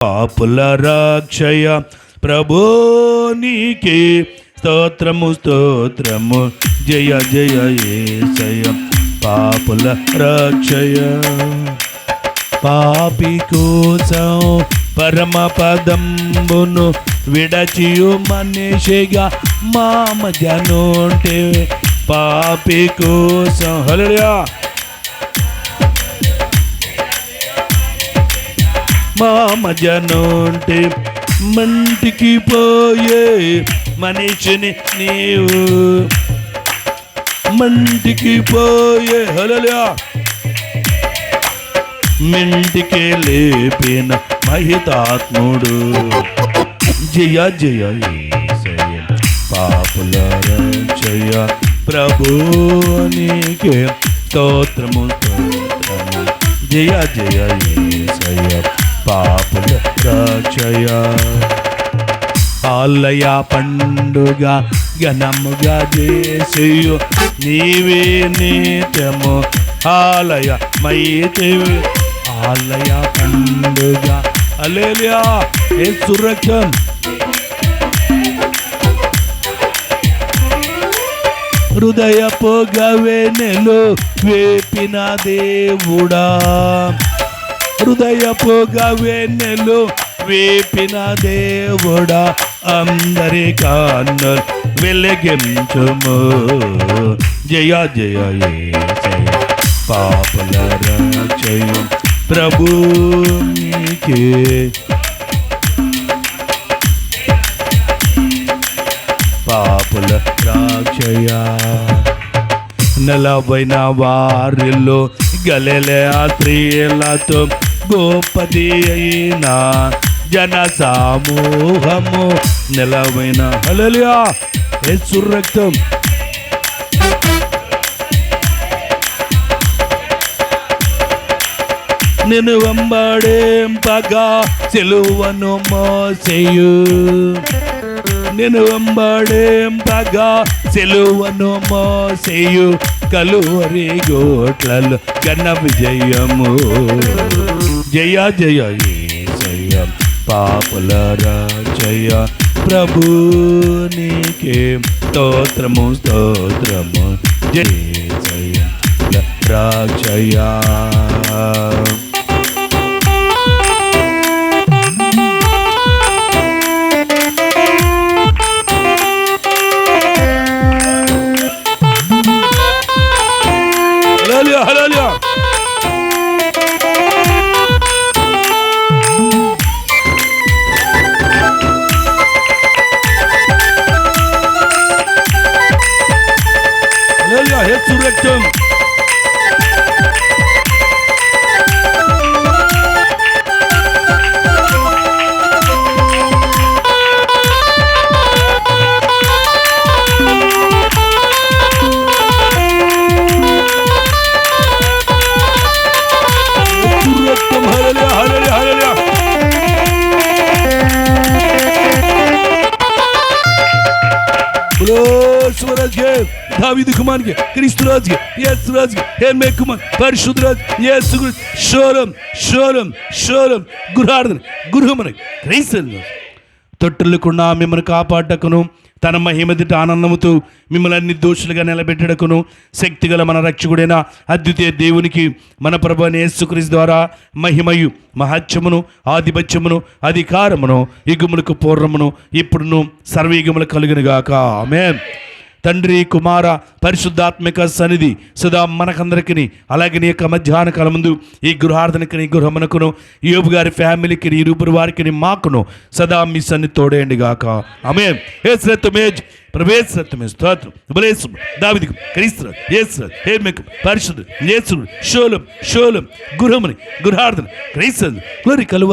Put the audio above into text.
పాపుల రక్షయ ప్రభో నీకే స్తోత్రము స్తోత్రము జయ జయ యేసయ్య పాపుల రక్షయ. పాపి కోసం పరమ పదంబును విడచియు మనిషిగా మామ జనుంటే పాపి కోసం హల్లెలూయా మామ జనుంటే మంటికి పోయే మనిషిని నీవు మంటికి పోయే హల్లెలూయా మింటికి లేపిన మహితాత్ముడు జయ జయ యేసయ్య పాపుల రక్షయ ప్రభు నీకే స్తోత్రము స్తోత్రము జయ జయ యేసయ్య పాపుల రక్షయ. ఆలయ పండుగ ఘనముగా చేసేయు నీవే నిత్యము ఆలయ మైతివి ఆలయ పండుగ హల్లెలూయా యేసు రక్తం హృదయపు గవెనెలు వేపిన దేవుడా హృదయపు గవెనెలు వేపిన దేవుడా అందరి కన్నులు వెలిగించుము జయ జయ యేసయ్య పాపుల రక్షయ ప్రభు నీకే పాపుల రక్షయ. నెలవైన వారిలో గలిలయ స్త్రీలతో గోపది అయిన జన సమూహము నెలవైన హల్లెలూయా యేసు రక్తం నిన్ను వెంబడింపగా సిలువను మోసేయు నిన్ను వెంబడింపగా సిలువను మోసేయు కలువరి గోట్లలో ఘన విజయము జయ జయ యేసయ్య పాపుల రక్షయ ప్రభు నీకే స్తోత్రము స్తోత్రము జయ యేసయ్య రక్షయ. హల్లెలూయా హల్లెలూయా హల్లెలూయా యేసు రక్తం स्वराज के दावीद कुमार के क्रिस्त राज के यीशु राज के हे मैं कुमार परिशुद्ध राज यीशु शोरम शोरम शोरम गुरार्दन गुरुमन क्रिस्त తొట్టులకుండా మిమ్మల్ని కాపాడకును తన మహిమదిట ఆనందముతో మిమ్మల్ని అన్ని దోషులుగా నిలబెట్టడకును శక్తిగల మన రక్షకుడైన అద్వితీయ దేవునికి మన ప్రభువైన యేసుక్రీస్తు ద్వారా మహిమయు మహత్యమును ఆధిపత్యమును అధికారమును యుగములకు పూర్వమును ఇప్పుడును సర్వయుగములు కలుగునుగాక ఆమేన్. తండ్రి కుమార పరిశుద్ధాత్మిక సన్నిధి సదా మనకందరికీ అలాగే నీ యొక్క మధ్యాహ్న కాలం ముందు ఈ గృహార్థనకి నీ గృహమునకును యోబు గారి ఫ్యామిలీకి ఇరువురు వారికి మాకును సదా మీ సన్నిధి తోడేయండి గాక ఆమేన్. యేసురత్మేజ్ ప్రవేశరత్మే స్తోత్రం బలేసు దావీదుకు క్రీస్తు యేసు హే మీకు పరిశుద్ధ యేసు షోలం షోలం గృహముని గృహార్థన క్రీస్తు గ్లోరీ కలువ